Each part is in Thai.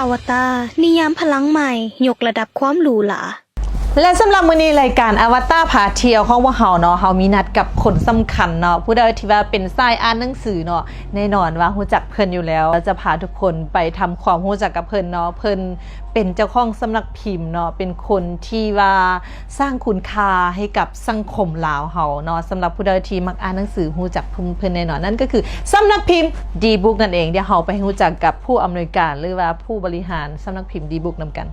อวตารนิยามพลังใหม่ยกระดับความหรูหราและสำหรับมื้อนี้รายการอวตารพาเที่ยวของพวกเฮาเนาะเฮามีนัดกับคนสำคัญเนาะผู้ใดที่ว่าเป็นสายอ่านหนังสือเนาะแน่นอนว่ารู้จักเพิ่นอยู่แล้วเราจะพาทุกคนไปทำความรู้จักกับเพิ่นเนาะเพิ่นเป็นเจ้าของสำนักพิมพ์เนาะเป็นคนที่ว่าสร้างคุณค่าให้กับสังคมลาวเฮาเนาะสำหรับผู้ใดที่มักอ่านหนังสือรู้จักเพิ่นแน่นอนนั่นก็คือสำนักพิมพ์ดีบุ๊กนั่นเองเดี๋ยวเฮาไปรู้จักกับผู้อำนวยการหรือว่าผู้บริหารสำนักพิมพ์ดีบุ๊กนำกัน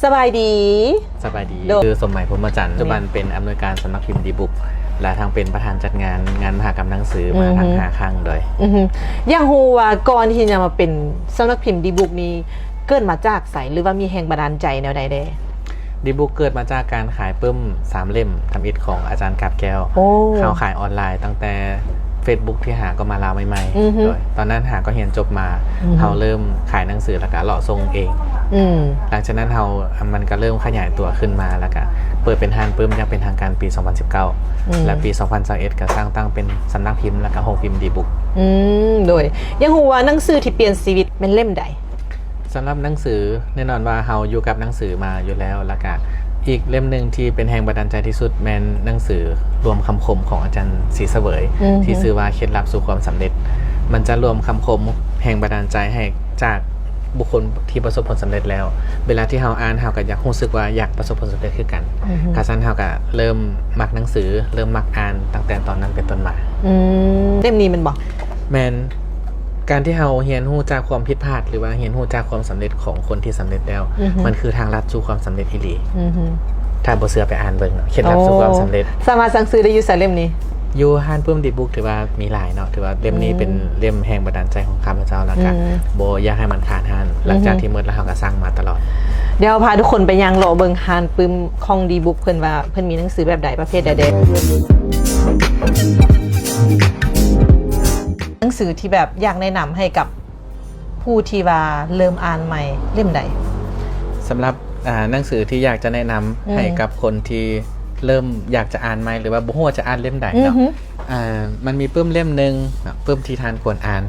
สบายดีคือสมหมายพรหมจันทร์ปัจจุบันเป็นอำนวยการสำนักพิมพ์ดีบุ๊กและทางเป็นประธานจัดงานมหกรรมหนังสือมาทาง5 ครั้งโดยอย่างฮูว่าก่อนที่จะมาเป็นสำนักพิมพ์ดีบุ๊กนี้เกิดมาจากไสหรือว่ามีแรงบันดาลใจแนวใดเด้ดีบุ๊กเกิดมาจากการขายปึ้ม3 เล่มทำอิฐของอาจารย์กาบแก้วเขาขายออนไลน์ตั้งแต่ Facebook ที่หาก็มาลาวใหม่ๆโดยตอนนั้นหาก็เรียนจบมาเขาเริ่มขายหนังสือแล้วก็เลาะทรงเองหลังจากนั้นมันก็เริ่มขยายตัวขึ้นมาแล้วก็เปิดเป็นห้างปึ้มยังเป็นทางการปี 2019 และปี 2021 ก็สร้างตั้งเป็นสำนักพิมพ์แล้วก็โรงพิมพ์ดีบุ๊กโดยยังฮูว่าหนังสือที่เปลี่ยนชีวิตเป็นเล่มใดสำหรับหนังสือแน่นอนว่าเฮาอยู่กับหนังสือมาอยู่แล้วแล้วก็อีกเล่มหนึ่งที่เป็นแรงบันดาลใจที่สุดแม่นหนังสือรวมคำคมของอาจารย์ศรีเสวยที่ชื่อว่าเคล็ดลับสู่ความสำเร็จมันจะรวมคำคมแรงบันดาลใจให้จากบุคคลที่ประสบผลสำเร็จแล้วเวลาที่เฮาอ่านเฮาก็อยากรู้สึกว่าอยากประสบผลสำเร็จคือกันคาซันเฮาก็เริ่มมักหนังสือเริ่มมักอ่านตั้งแต่ตอนนั้นเป็นต้นมาเล่มนี้มันบอกแม่นการที่เราเรียนรู้จากความผิดพลาดหรือว่าเรียนรู้จากความสำเร็จของคนที่สำเร็จแล้วมันคือทางลัดสู่ความสำเร็จอีหลีถ้าบ่เชื่อไปอ่านเบิ่งเคล็ดลับสู่ความสำเร็จสามารถสั่งซื้อได้อยู่เล่มนี้อยู่ห้างปึ้มดีบุ๊กถือว่ามีหลายเนาะถือว่าเล่มนี้เป็นเล่มแห่งบันดาลใจของข้าพเจ้าแล้วก็บ่อยากให้มันขาดห้านหลังจากที่หมดแล้วเราก็สร้างมาตลอดเดี๋ยวพาทุกคนไปยังโลเบิ่งห้างปึ้มของดีบุ๊กเพิ่นว่าเพิ่นมีหนังสือแบบใดประเภทใดหนังสือที่แบบอยากแนะนำให้กับผู้ที่ว่าเริ่มอ่านใหม่เล่มใดสำหรับหนังสือที่อยากจะแนะนำให้กับคนที่เริ่มอยากจะอ่านใหม่หรือว่าบ่ฮู้ว่าจะอ่านเล่มใดเนาะมันมีปึ้มเล่มนึงปึ้มที่ท่านควรอ่าน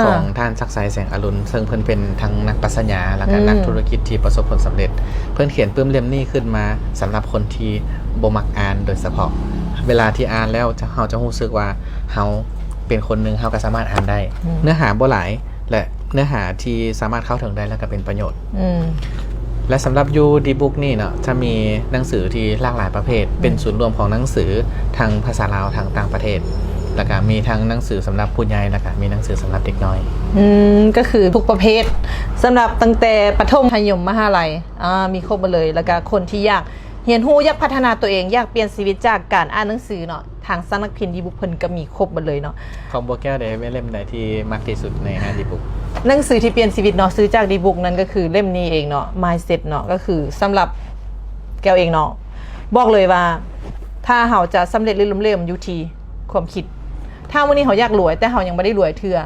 ของท่านศักดิ์ชัยแสงอรุณซึ่งเพิ่นเป็นทั้งนักปรัชญาแล้วก็นักธุรกิจที่ประสบผลสำเร็จเพิ่นเขียนปึ้มเล่มนี้ขึ้นมาสำหรับคนที่บ่มักอ่านโดยเฉพาะเวลาที่อ่านแล้วเราจะรู้สึกว่าเราเป็นคนนึงเราก็สามารถอ่านได้เนื้อหาบ่หลายและเนื้อหาที่สามารถเข้าถึงได้แล้วก็เป็นประโยชน์และสำหรับยูดีบุ๊กนี่เนาะจะมีหนังสือที่หลากหลายประเภทเป็นศูนย์รวมของหนังสือทางภาษาลาวทางต่างประเทศแล้วก็มีทั้งหนังสือสำหรับผู้ใหญ่แล้วก็มีหนังสือสำหรับเด็กน้อยก็คือทุกประเภทสำหรับตั้งแต่ประถมมัธยมมหาลัยมีครบหมดเลยแล้วก็คนที่อยากเรียนรู้อยากพัฒนาตัวเองอยากเปลี่ยนชีวิตจากการอ่านหนังสือเนาะทางสำนักพิมพ์ดีบุ๊กเพิ่นก็มีครบหมดเลยเนาะของบัวแก้วได้เล่มใดที่มักที่สุดในงานดีบุ๊กหนังสือที่เปลี่ยนชีวิตเนาะซื้อจากดีบุ๊กนั่นก็คือเล่มนี้เองเนาะ Mindset เนาะก็คือสำหรับแก้วเองเนาะบอกเลยว่าถ้าเฮาจะสำเร็จหรือล้มเหลวอยู่ที่ความคิดถ้าวันนี้เฮาอยากรวยแต่เฮายังบ่ได้รวยเทื่อ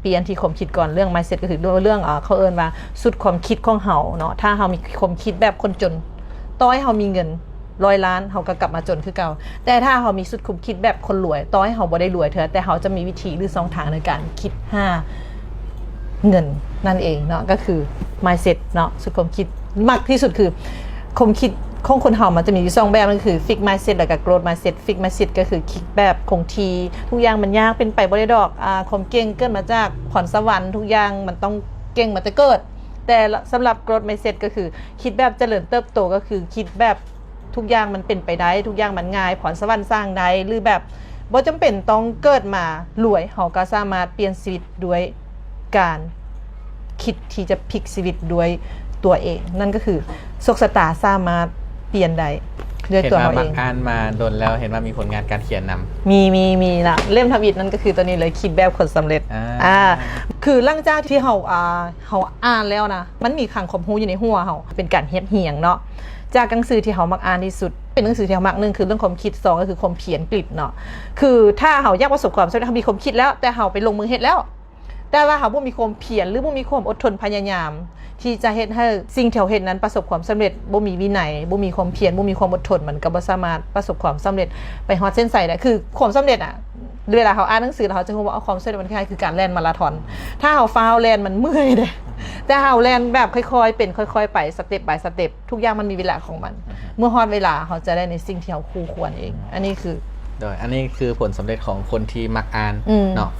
เปลี่ยนที่ความคิดก่อนเรื่อง Mindset ก็คือเรื่องเขาเอิ้นว่าสุดความคิดของเฮาเนาะถ้าเฮามีความคิดแบบคนจนต่อให้เฮามีเงิน100 ล้านเฮาก็กลับมาจนคือเก่าแต่ถ้าเฮามีสุดคุมคิดแบบคนรวยต่อให้เฮาบ่ได้รวยเถอะแต่เฮาจะมีวิธีหรือ2ทางในการคิด5เงินนั่นเองเนาะก็คือ mindset เนาะสุดความคิดมักที่สุดคือความคิดของคนเฮามันจะมีอยู่2แบบนั่นคือ fix mindset แล้วก็ growth mindset fix mindset ก็คือคิดแบบคงที่ทุกอย่างมันยากเป็นไปบ่ได้ดอกความเก่งเกิดมาจากพรสวรรค์ทุกอย่างมันต้องเก่งมาแต่เกิดแต่สำหรับ growth mindset ก็คือคิดแบบเจริญเติบโตก็คือคิดแบบทุกอย่างมันเป็นไปได้ทุกอย่างมันง่ายพรสวรรค์สร้างได้หรือแบบบ่จำเป็นต้องเกิดมารวยเฮาก็สามารถเปลี่ยนชีวิตด้วยการคิดที่จะพลิกชีวิตด้วยตัวเองนั่นก็คือโชคชะตาสามารถเปลี่ยนได้ด้วยตัวเราเองอ่านมาโดนแล้วเห็นว่ามีผลงานการเขียนนำมีละเล่มทวิตนั่นก็คือตัวนี้เลยคิดแบบคนสำเร็จคือหลังจากที่เฮาอ่านแล้วนะมันมีขังความรู้อยู่ในหัวเฮาเป็นการเฮ็ดเหียงเนาะจากหนังสือที่เฮามักอ่านที่สุดเป็นหนังสือที่เฮามัก1คือเรื่องความคิด2ก็คือความเพียรกฤษเนาะคือถ้าเฮาอยากประสบความสำเร็จเฮามีความคิดแล้วแต่เฮาไปลงมือเฮ็ดแล้วแต่ แต่ว่าเขาบ่มีความเพียรหรือบ่มีความอดทนพยายามที่จะเฮ็ดให้สิ่งที่เขาเฮ็ดนั้นประสบความสำเร็จบ่มีวินัยบ่มีความเพียรบ่มีความอดทนมันก็บ่สามารถประสบความสำเร็จไปฮอดเส้นชัยได้คือความสำเร็จเวลาเขาอ่านหนังสือเขาจะรู้ว่าเอาความสำเร็จมันคล้ายคือการแล่นมาราธอนถ้าเขาฟาวแล่นมันเมื่อยเด้แต่เขาแล่นแบบค่อยๆเป็นค่อยๆไปสเต็ป by สเต็ปทุกอย่างมันมีเวลาของมันเมื่อฮอดเวลาเขาจะได้ในสิ่งที่เขาคู่ควรเองอันนี้คือโดยอันนี้คือผลสำเร็จของคนที่มักอ่านเนาะ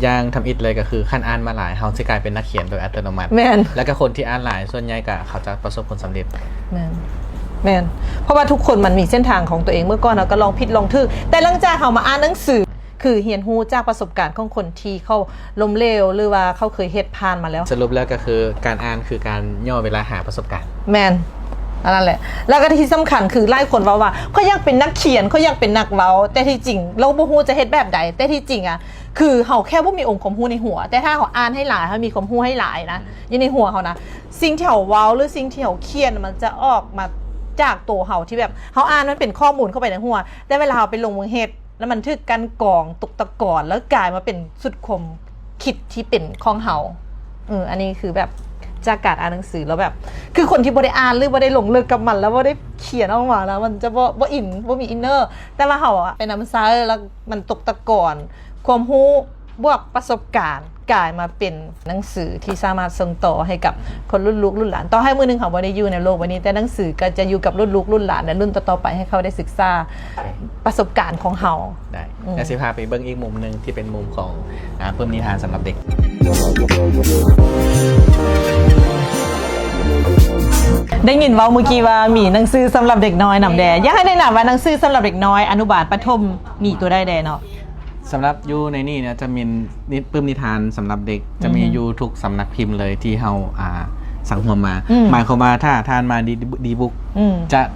อย่างทำอิฐเลยก็คือขั้นอ่านมาหลายเขาจะกลายเป็นนักเขียนโดยอัตโนมัติแม่นแล้วก็คนที่อ่านหลายส่วนใหญ่ก็เขาจะประสบผลสำเร็จแม่นเพราะว่าทุกคนมันมีเส้นทางของตัวเองเมื่อก่อนเราก็ลองผิดลองถูกแต่หลังจากเขามาอ่านหนังสือคือเรียนรู้จากประสบการณ์ของคนที่เขาล้มเหลวหรือว่าเขาเคยเฮ็ดผ่านมาแล้วสรุปแล้วก็คือการอ่านคือการย่อเวลาหาประสบการณ์แม่นอันนั้นแหละแล้วก็ที่สำคัญคือหลายคนว่าเขาอยากเป็นนักเขียนเขาอยากเป็นนักเว้าแต่ที่จริงเราบ่ฮู้จะเฮ็ดแบบใดแต่ที่จริงคือเขาแค่บ่มีองค์ความรู้ในหัวแต่ถ้าเขาอ่านให้หลายเขามีความรู้ให้หลายนะอยู่ในหัวเขานะสิ่งที่เขาเว้าหรือสิ่งที่เขาเขียนมันจะออกมาจากตัวเขาที่แบบเขาอ่านมันเป็นข้อมูลเข้าไปในหัวแต่เวลาเขาไปลงมือเฮ็ดแล้วมันทึกกันกองตกตะกอนแล้วกลายมาเป็นสุดคมคิดที่เป็นของเฮาอันนี้คือแบบจากการอ่านหนังสือแล้วแบบคือคนที่บ่ได้อ่านหรือบ่ได้ลงลึกกับมันแล้วบ่ได้เขียนออกมาแล้วมันจะบ่อินบ่มีอินเนอร์แต่ว่าเฮาเป็นนำซ้ายแล้วมันตกตะกอนความรู้บวกประสบการณ์กลายมาเป็นหนังสือที่สามารถส่งต่อให้กับคนรุ่นลูกรุ่นหลานต่อให้มื้อนึงเขาบ่ได้อยู่ในโลกวันนี้แต่หนังสือก็จะอยู่กับรุ่นลูกรุ่นหลานและรุ่นต่อๆไปให้เขาได้ศึกษาประสบการณ์ของเฮาได้แล้วสิพาไปเบิ่งอีกมุมนึงที่เป็นมุมของเพิ่มนิทานสำหรับเด็กได้ยินว่าเมื่อกี้ว่ามีหนังสือสำหรับเด็กน้อยนำแดอยากให้แนะนำว่าหนังสือสำหรับเด็กน้อยอนุบาลประถมมีตัวได้แดเนาะสำหรับยูในนี่เนี่ยจะมีปื้มนิทานสำหรับเด็กจะมียูทุกสำนักพิมพ์เลยที่เฮาสังหวมมาหมายความว่าถ้าท่านมาดีบุ๊ก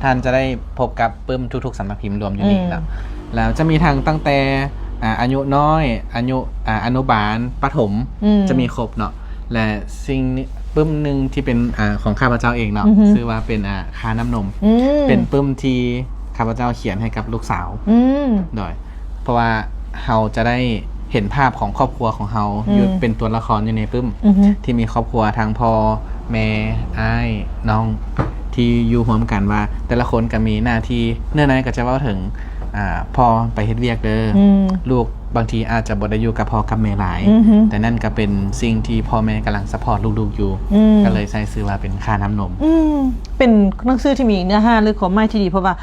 ท่านจะได้พบกับปื้มทุกๆสำนักพิมพ์รวมอยู่นี่แล้วจะมีทางตั้งแต่อายุน้อยอนุบาลประถมจะมีครบเนาะและสิ่งปื้มหนึ่งที่เป็นของข้าพเจ้าเองเนาะชื่อว่าเป็นคาน้ำนมเป็นปื้มที่ข้าพเจ้าเขียนให้กับลูกสาวโดยเพราะว่าเราจะได้เห็นภาพของครอบครัวของเราอยู่เป็นตัวละครอยู่ในปื้มที่มีครอบครัวทั้งพ่อแม่อ้ายน้องที่อยู่ร่วมกันว่าแต่ละคนก็มีหน้าที่เนื่องในก็จะว่าถึงพ่อไปเฮ็ดเวียกเด้อลูกบางทีอาจจะบ่ได้อยู่กับพ่อกับแม่หลายแต่นั่นก็เป็นสิ่งที่พ่อแม่กำลังซัพพอร์ตลูกๆอยู่ก็เลยใช้ชื่อว่าเป็นค่าน้ำนมเป็นหนังสือที่มีเนื้อหาหรือความหมายที่ดีเพราะว่า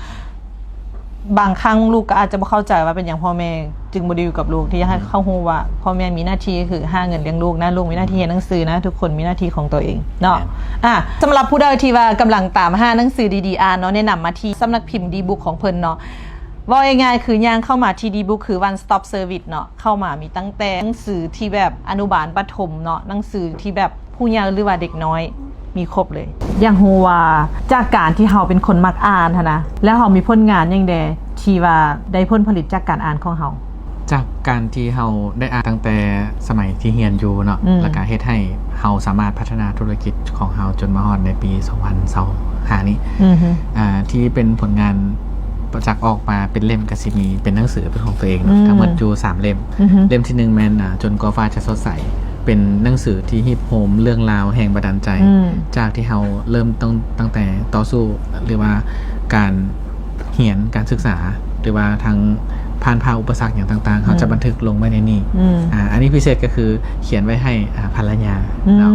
บางครั้งลูกก็อาจจะไม่เข้าใจว่าเป็นอย่างพ่อแม่จึงบ่ได้อยู่กับลูกที่อยากให้เข้าหูว่าพ่อแม่มีหน้าที่คือหาเงินเลี้ยงลูกนะลูกมีหน้าที่เรียนหนังสือนะทุกคนมีหน้าที่ของตัวเองเนาะสำหรับผู้ใดที่ว่ากำลังตามหาหนังสือดีๆอ่านเนาะแนะนำมาที่สำนักพิมพ์ดีบุ๊กของเพิ่นเนาะว่าง่ายๆคือย่างเข้ามาที่ดีบุ๊กคือ one stop service เนาะเข้ามามีตั้งแต่หนังสือที่แบบอนุบาลประถมเนาะหนังสือที่แบบผู้ใหญ่หรือว่าเด็กน้อยมีครบเลยอย่างฮูว่าจากการที่เฮาเป็นคนมักอ่านนะแล้วเฮามีผลงานอย่างใดที่ว่าได้ผลผลิตจากการอ่านของเฮาจากการที่เฮาได้อ่านตั้งแต่สมัยที่เรียนอยู่เนาะแล้วก็เฮ็ดให้เฮาสามารถพัฒนาธุรกิจของเฮาจนมาฮอดในปี2025นี้ที่เป็นผลงานประจักษ์ออกมาเป็นเล่มก็สิมีเป็นหนังสือเป็นของตัวเองทั้งหมดอยู่3เล่มเล่มที่1แม่นจนกว่าฟ้าจะสดใสเป็นหนังสือที่ฮิปโฮมเรื่องราวแห่งบันดาลใจจากที่เราเริ่มตั้งแต่ต่อสู้หรือว่าการเรียนการศึกษาหรือว่าทางผ่านภาวะอุปสรรคอย่างต่างๆเขาจะบันทึกลงไว้ในนี้อันนี้พิเศษก็คือเขียนไว้ให้ภรรยา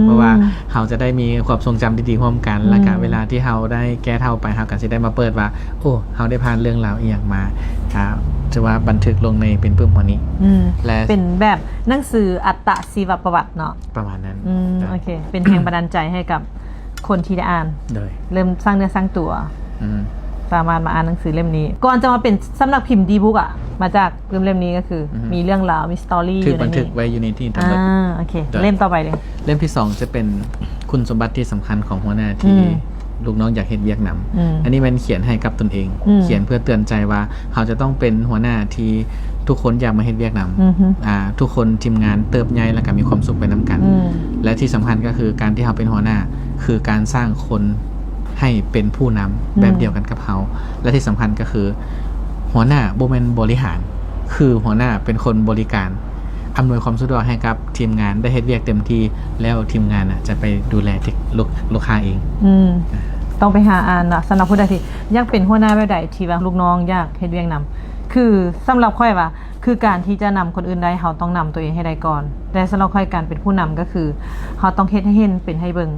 เพราะว่าเขาจะได้มีความทรงจำดีๆร่วมกันและก็เวลาที่เขาได้แก้เท่าไปเขาก็จะได้มาเปิดว่าโอ้เขาได้ผ่านเรื่องราวอีกอย่างมาจะว่าบันทึกลงในเป็นปื้มหัวนี้และเป็นแบบหนังสืออัตชีวประวัติเนาะประมาณนั้นโอเคเป็นแรงบันดาลใจให้กับคนที่ได้อ่านเริ่มสร้างเนื้อสร้างตัวสามารถมาอ่านหนังสือเล่มนี้ก่อนจะมาเป็นสำนักพิมพ์ดีบุ๊กมาจากเล่มนี้ก็คือมีเรื่องราวมีสตอรี่คือบันทึกไว้อยู่ในที่ทั้งหมดโอเคเล่มต่อไปเลยเล่มที่2จะเป็นคุณสมบัติที่สำคัญของหัวหน้าที่ลูกน้องอยากเฮ็ดเวียกนำอันนี้มันเขียนให้กับตนเองเขียนเพื่อเตือนใจว่าเขาจะต้องเป็นหัวหน้าที่ทุกคนอยากมาเฮ็ดเวียกนำทุกคนทีมงานเติบใหญ่แล้วก็มีความสุขไปนํกันและที่สำคัญก็คือการที่เขาเป็นหัวหน้าคือการสร้างคนให้เป็นผู้นำแบบเดียวกันกับเขาและที่สำคัญก็คือหัวหน้าบ่แม่นบริหารคือหัวหน้าเป็นคนบริการ อำนวยความสะดวกให้กับทีมงานได้เฮ็ดเวียกเต็มที่แล้วทีมงานจะไปดูแลลูกค้าเอง ต้องไปหาอ่านนะสำหรับผู้ใดที่อยากเป็นหัวหน้าแบบใดที่ว่าลูกน้องอยากเฮ็ดเวียกนำคือสำหรับค่อยว่าคือการที่จะนำคนอื่นได้เราต้องนำตัวเองให้ได้ก่อนแต่สำหรับค่อยการเป็นผู้นำก็คือเราต้องเฮ็ดให้เห็นเป็นให้เบิ่ง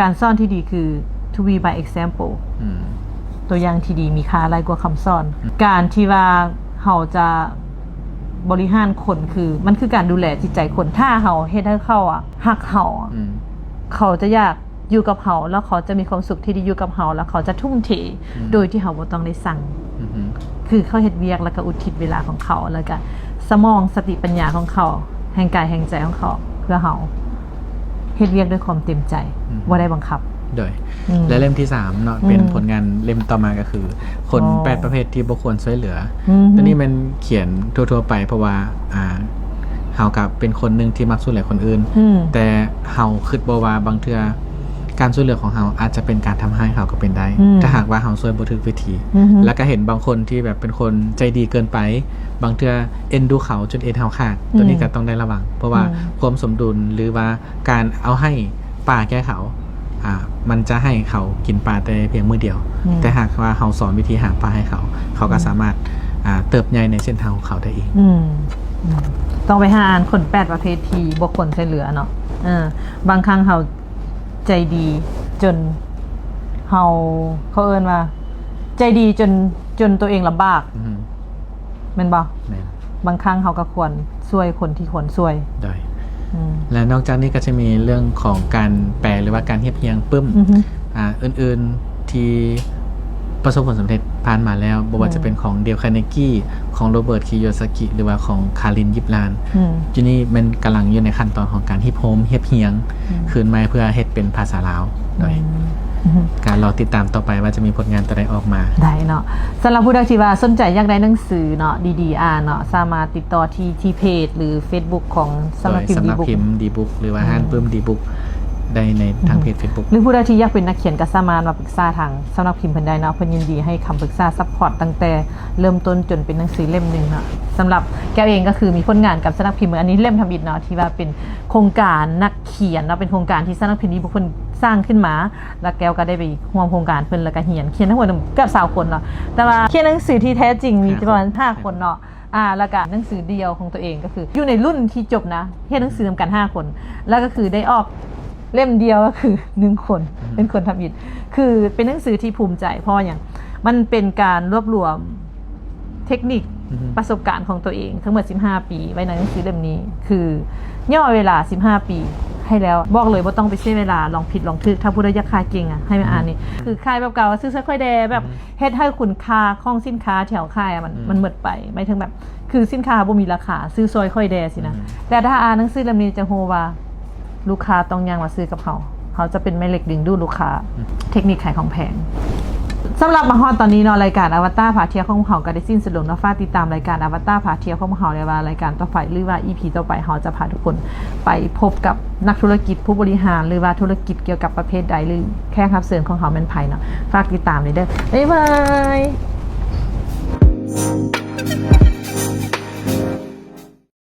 การสอนที่ดีคือ to be by example ตัวอย่างที่ดีมีค่าหลายกว่าคำสอนการที่ว่าเราจะบริหารคนคือมันคือการดูแลจิตใจคนถ้าเราเฮ็ดให้เขาฮักเราเขาจะอยากอยู่กับเขาแล้วเขาจะมีความสุขที่ได้อยู่กับเขาแล้วเขาจะทุ่มเทโดยที่เขาบ่ต้องได้สั่งคือเขาเฮ็ดเวียกแล้วก็อุทิศเวลาของเขาแล้วก็สมองสติปัญญาของเขาแห่งกายแห่งใจของเขาเพื่อเขาเฮ็ดเวียกด้วยความเต็มใจบ่ได้บังคับโดยและเล่มที่3เนาะเป็นผลงานเล่มต่อมาก็คือคน8ประเภทที่บ่ควรช่วยเหลือตัวนี้มันเขียนทั่วๆไปเพราะว่าเฮากับเป็นคนนึงที่มักช่วยเหลือคนอื่นแต่เฮาคิดบ่ว่าบางเทื่อการช่วยเหลือของเฮาอาจจะเป็นการทำให้เขาก็เป็นได้ถ้าหากว่าเฮาช่วยบ่ถูกวิธีแล้วก็เห็นบางคนที่แบบเป็นคนใจดีเกินไปบางเทื่อเอ็นดูเขาจนเอ็นเฮาขาดตัวนี้ก็ต้องได้ระวังเพราะว่าความสมดุลหรือว่าการเอาให้ป่าแก้เขามันจะให้เขากินปลาแต่เพียงมื้อเดียวแต่หากว่าเฮาสอนวิธีหาปลาให้เขาก็สามารถเติบใหญ่ในเส้นทางของเขาได้อีกต้องไปหาอ่านคน8ประเภทที่บ่ควรช่วยเหลือเนาะบางครั้งเฮาใจดีจนเขาเอิ้นว่าใจดีจนตัวเองลำบากแม่นบ่บางครั้งเขาก็ควรช่วยคนที่ควรช่วยได้และนอกจากนี้ก็จะมีเรื่องของการแปลหรือว่าการเทียบเคียงปึ้มอื่นๆที่ประสบผลสำเร็จผ่านมาแล้วบ่ว่าจะเป็นของเดลคาเนกี้ของโรเบิร์ตคิโยซากิหรือว่าของคารินยิบลานทีนี้มันกำลังอยู่ในขั้นตอนของการฮิปโฮมเฮียบเฮียงคืนมาเพื่อเฮ็ดเป็นภาษาลาวโดยการรอติดตามต่อไปว่าจะมีผลงานตัวใดออกมาได้เนาะสำหรับผู้ใดที่ว่าสนใจอยากได้หนังสือเนาะดีๆอ่านเนาะสามารถติดต่อที่เพจหรือ Facebook ของสำนักพิมพ์ดีบุ๊กหรือว่าห้านปึ้มดีบุ๊กได้ในทางเพจ Facebook หรือผู้ใดที่อยากเป็นนักเขียนก็สามารถมาปรึกษาทางสำนักพิมพ์เพิ่นได้เนาะเพิ่นยินดีให้คำปรึกษาซัพพอร์ตตั้งแต่เริ่มต้นจนเป็นหนังสือเล่มนึงเนาะสำหรับแก้วเองก็คือมีผลงานกับสำนักพิมพ์อันนี้เล่มทำอิฐเนาะที่ว่าเป็นโครงการนักเขียนเนาะเป็นโครงการที่สำนักพิมพ์นี้บุคคลสร้างขึ้นมาแล้วแก้วก็ได้ไปร่วมโครงการเพิ่นแล้วก็เขียนทั้งหมดเกือบ20คนเนาะแต่ว่าเขียนหนังสือที่แท้จริงมีประมาณ5คนเนาะแล้วก็หนังสือเดียวของตัวเองก็คืออยู่ในรุ่นที่จบนะเขียนหนังสือนำกัน5คนแล้วก็คือได้ออกเล่มเดียวก็คือ1คนเป็นคนทำอิฐคือเป็นหนังสือที่ภูมิใจเพราะอย่างมันเป็นการรวบรวมเทคนิคประสบการณ์ของตัวเองทั้งหมด15ปีไว้ในหนังสือเล่มนี้คือย่อเวลา15ปีให้แล้วบอกเลยว่าต้องไปเสียเวลาลองผิดลองถูกถ้าผู้ใดอยากขายเก่งให้มาอ่านนี่คือขายแบบเก่าซื้อค่อยแดแบบเฮ็ดให้คุณค่าของสินค้าแถวขายมันหมดไปไม่ถึงแบบคือสินค้าบ่มีราคาซื้อซอยค่อยแดสินะแต่ถ้าอ่านหนังสือเล่มนี้จะโฮว่าลูกค้าต้องยังมาซื้อกับเขาจะเป็นแม่เหล็กดึงดูดลูกค้าเทคนิคขายของแพงสำหรับมาฮอดตอนนี้เนาะรายการอวตารพาเที่ยวของเขาก็ได้สิ้นสุดลงนะฝากติดตามรายการอวตารพาเที่ยวของเขาในว่ารายการต่อไปหรือว่า EP ต่อไปเขาจะพาทุกคนไปพบกับนักธุรกิจผู้บริหารหรือว่าธุรกิจเกี่ยวกับประเภทใดหรือแค่รับเสริมของเขาเป็นไผเนาะฝากติดตามเลยเด้อบ๊ายบาย